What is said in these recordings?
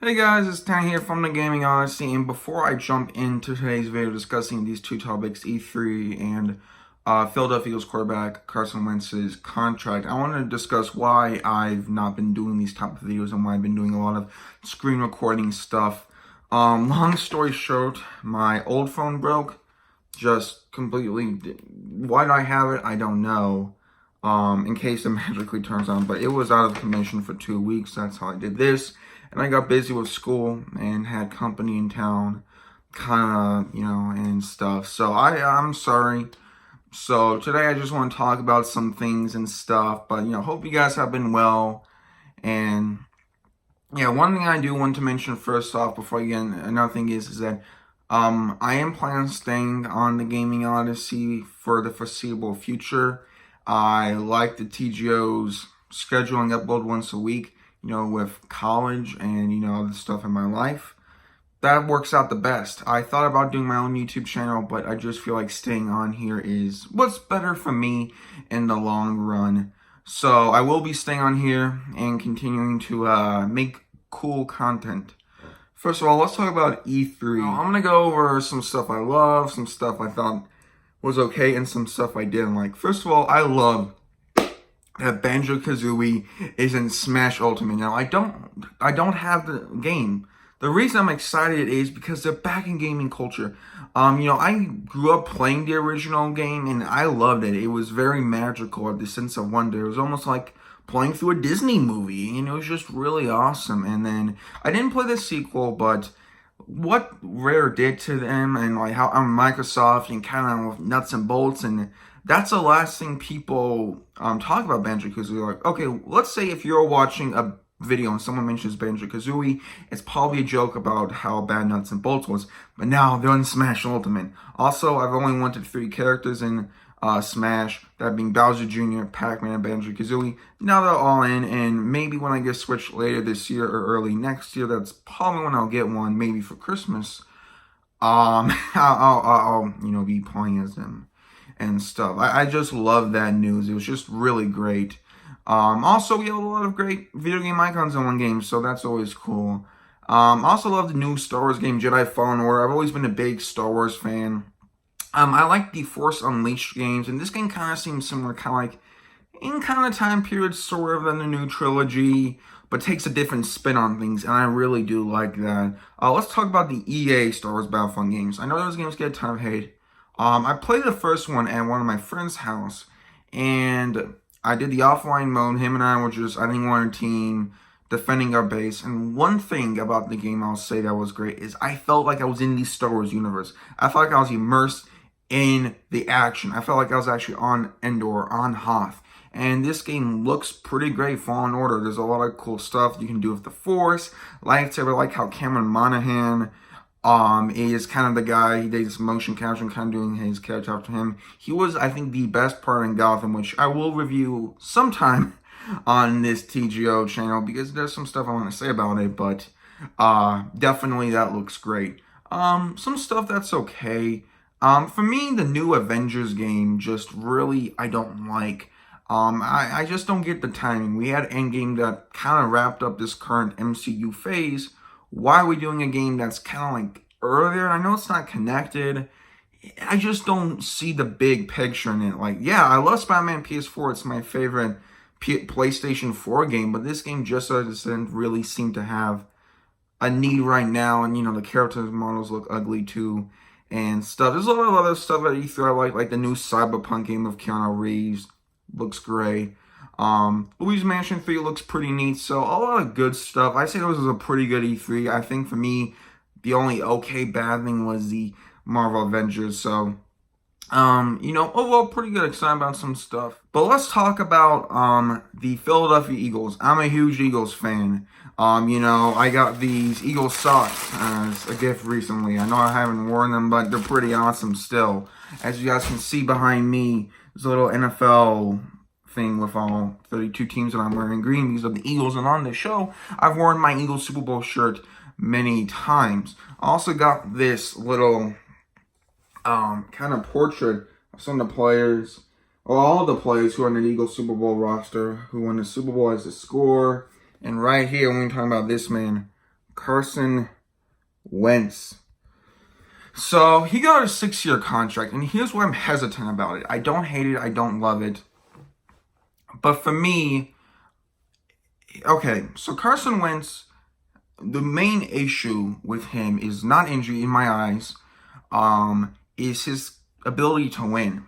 Hey guys, it's Tan here from the Gaming Odyssey, and before I jump into today's video discussing these two topics, E3 and Philadelphia Eagles quarterback Carson Wentz's contract, I want to discuss why I've not been doing these type of videos and why I've been doing a lot of screen recording stuff. Long story short, my old phone broke, just completely. Why do I have it? I don't know. In case it magically turns on, but it was out of commission for 2 weeks. That's how I did this. And I got busy with school and had company in town, kind of, and stuff. So I'm sorry. So today I just want to talk about some things and stuff. But, hope you guys have been well. And, one thing I do want to mention first off before I get in, another thing is that I am planning on staying on the Gaming Odyssey for the foreseeable future. I like the TGO's scheduling upload once a week. With college and, other stuff in my life, that works out the best. I thought about doing my own YouTube channel, but I just feel like staying on here is what's better for me in the long run. So I will be staying on here and continuing to make cool content. First of all, let's talk about E3. I'm going to go over some stuff I love, some stuff I thought was okay, and some stuff I didn't like. First of all, I love that Banjo Kazooie is in Smash Ultimate. Now, I don't have the game. The reason I'm excited is because they're back in gaming culture. I grew up playing the original game and I loved it. It was very magical at the sense of wonder. It was almost like playing through a Disney movie, and it was just really awesome. And then I didn't play the sequel, but what Rare did to them and like how Microsoft and kind of nuts and bolts, and that's the last thing people talk about Banjo Kazooie. Like, okay, let's say if you're watching a video and someone mentions Banjo Kazooie, it's probably a joke about how bad Nuts and Bolts was. But now they're in Smash Ultimate. Also, I've only wanted 3 characters in Smash, that being Bowser Jr., Pac-Man, and Banjo Kazooie. Now they're all in, and maybe when I get Switch later this year or early next year, that's probably when I'll get one, maybe for Christmas. I'll be playing as them and stuff. I just love that news. It was just really great. Also, we have a lot of great video game icons in one game, so that's always cool. Also love the new Star Wars game, Jedi Fallen Order. I've always been a big Star Wars fan. I like the Force Unleashed games, and this game kind of seems similar, kind of like in kind of time period, sort of, than the new trilogy, but takes a different spin on things, and I really do like that. Let's talk about the EA Star Wars Battlefront games. I know those games get a ton of hate. I played the first one at one of my friend's house, and I did the offline mode. Him and I were just, I think, one team defending our base. And one thing about the game I'll say that was great is I felt like I was in the Star Wars universe. I felt like I was immersed in the action. I felt like I was actually on Endor, on Hoth. And this game looks pretty great. Fallen Order. There's a lot of cool stuff you can do with the Force. Lightsaber, like how Cameron Monaghan is kind of the guy. He does motion capture, kind of doing his character after him. He was, I think, the best part in Gotham, which I will review sometime on this TGO channel because there's some stuff I want to say about it, but definitely that looks great. Some stuff that's okay. For me, the new Avengers game just really, I don't like. I just don't get the timing. We had Endgame that kind of wrapped up this current MCU phase. Why are we doing a game that's kind of like earlier? I know it's not connected. I just don't see the big picture in it. Like, yeah, I love Spider-Man PS4. It's my favorite PlayStation 4 game. But this game just doesn't really seem to have a need right now. And, the character models look ugly too and stuff. There's a lot of other stuff at E3 I like the new Cyberpunk game with Keanu Reeves. Looks great. Luigi's Mansion 3 looks pretty neat, so a lot of good stuff. I say this was a pretty good E3. I think for me, the only okay bad thing was the Marvel Avengers, so, overall pretty good, excited about some stuff. But let's talk about, the Philadelphia Eagles. I'm a huge Eagles fan. I got these Eagles socks as a gift recently. I know I haven't worn them, but they're pretty awesome still. As you guys can see behind me, there's a little NFL thing with all 32 teams that I'm wearing green. These are the Eagles, and on the show, I've worn my Eagles Super Bowl shirt many times. I also got this little kind of portrait of some of the players, or all the players who are on the Eagles Super Bowl roster, who won the Super Bowl as a score. And right here, when we're talking about this man, Carson Wentz. So he got a 6-year contract, and here's why I'm hesitant about it. I don't hate it. I don't love it. But for me, okay, so Carson Wentz, the main issue with him is not injury in my eyes, is his ability to win.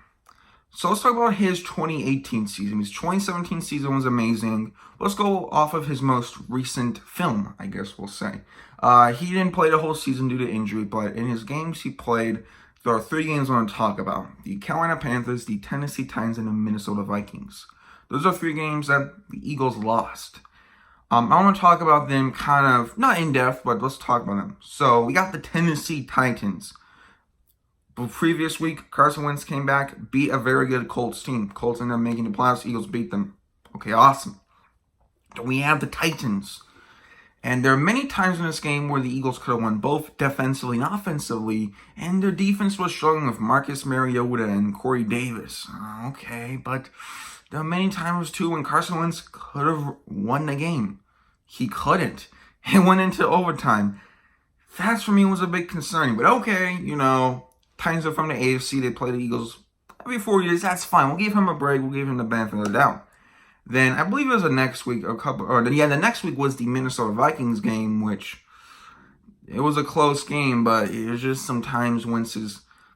So let's talk about his 2018 season. His 2017 season was amazing. Let's go off of his most recent film, I guess we'll say. He didn't play the whole season due to injury, but in his games he played, there are 3 games I want to talk about. The Carolina Panthers, the Tennessee Titans, and the Minnesota Vikings. Those are 3 games that the Eagles lost. I want to talk about them kind of, not in depth, but let's talk about them. So we got the Tennessee Titans. The previous week, Carson Wentz came back, beat a very good Colts team. Colts ended up making the playoffs. Eagles beat them. Okay, awesome. Then we have the Titans. And there are many times in this game where the Eagles could have won both defensively and offensively, and their defense was struggling with Marcus Mariota and Corey Davis. Okay, but there are many times too when Carson Wentz could have won the game. He couldn't. It went into overtime. That for me was a bit concerning. But okay, you know, Titans are from the AFC. They play the Eagles every 4 years. That's fine. We'll give him a break. We'll give him the benefit of the doubt. Then I believe it was the next week, the next week was the Minnesota Vikings game, which it was a close game, but it was just sometimes Wentz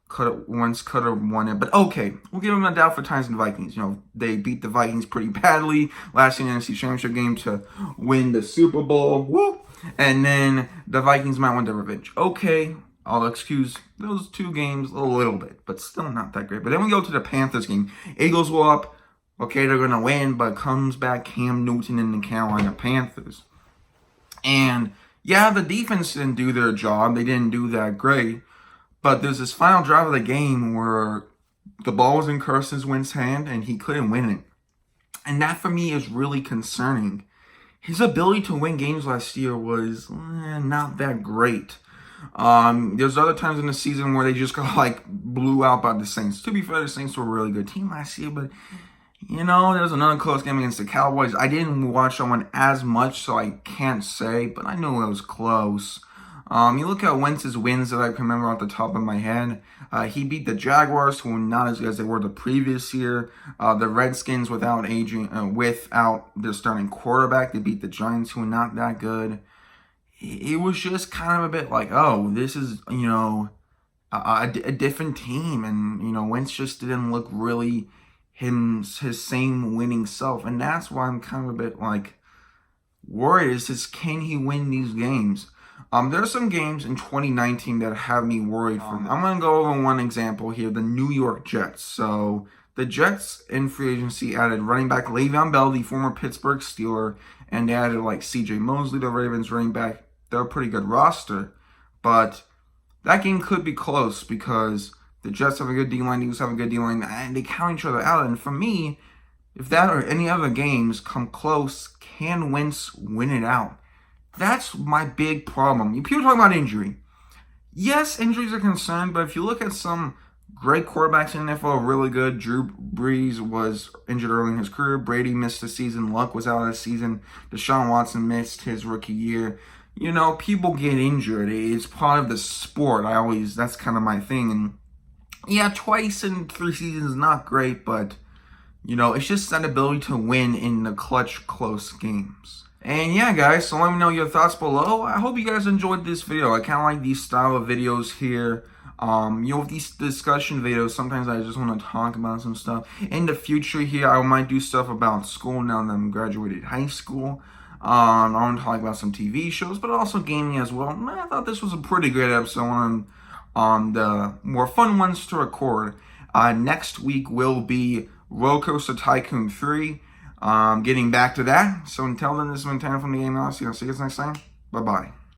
could have won it. But okay, we'll give him a doubt for Titans and Vikings. You know, they beat the Vikings pretty badly last year in the NFC Championship game to win the Super Bowl. Woo! And then the Vikings might want their revenge. Okay, I'll excuse those 2 games a little bit, but still not that great. But then we go to the Panthers game. Eagles were up. Okay, they're going to win, but comes back Cam Newton and the Carolina Panthers. And, yeah, the defense didn't do their job. They didn't do that great. But there's this final drive of the game where the ball was in Carson Wentz's hand, and he couldn't win it. And that, for me, is really concerning. His ability to win games last year was not that great. There's other times in the season where they just got, blew out by the Saints. To be fair, the Saints were a really good team last year, but you know, there was another close game against the Cowboys. I didn't watch that one as much, so I can't say, but I knew it was close. You look at Wentz's wins that I can remember off the top of my head. He beat the Jaguars, who were not as good as they were the previous year. The Redskins without their starting quarterback. They beat the Giants, who were not that good. It was just kind of a bit like, oh, this is, you know, a different team. And, you know, Wentz just didn't look really his same winning self, and that's why I'm kind of a bit worried. Is can he win these games? There are some games in 2019 that have me worried for him. I'm gonna go over one example here: the New York Jets. So the Jets in free agency added running back Le'Veon Bell, the former Pittsburgh Steeler, and they added C.J. Mosley, the Ravens running back. They're a pretty good roster, but that game could be close because the Jets have a good D-line, the Eagles have a good D-line, and they count each other out. And for me, if that or any other games come close, can Wentz win it out? That's my big problem. People talk about injury. Yes, injuries are concerned, but if you look at some great quarterbacks in the NFL, really good. Drew Brees was injured early in his career. Brady missed the season. Luck was out of the season. Deshaun Watson missed his rookie year. You know, people get injured. It's part of the sport. That's kind of my thing. And yeah, twice in 3 seasons is not great, but, you know, it's just that ability to win in the clutch, close games. And yeah, guys, so let me know your thoughts below. I hope you guys enjoyed this video. I kind of like these style of videos here. You know, with these discussion videos, sometimes I just want to talk about some stuff. In the future here, I might do stuff about school now that I'm graduated high school. I want to talk about some TV shows, but also gaming as well. I thought this was a pretty great episode on the more fun ones to record. Next week will be Roller Coaster Tycoon 3. Getting back to that. So until then, this has been Tanman from the Game House. See you guys next time. Bye-bye.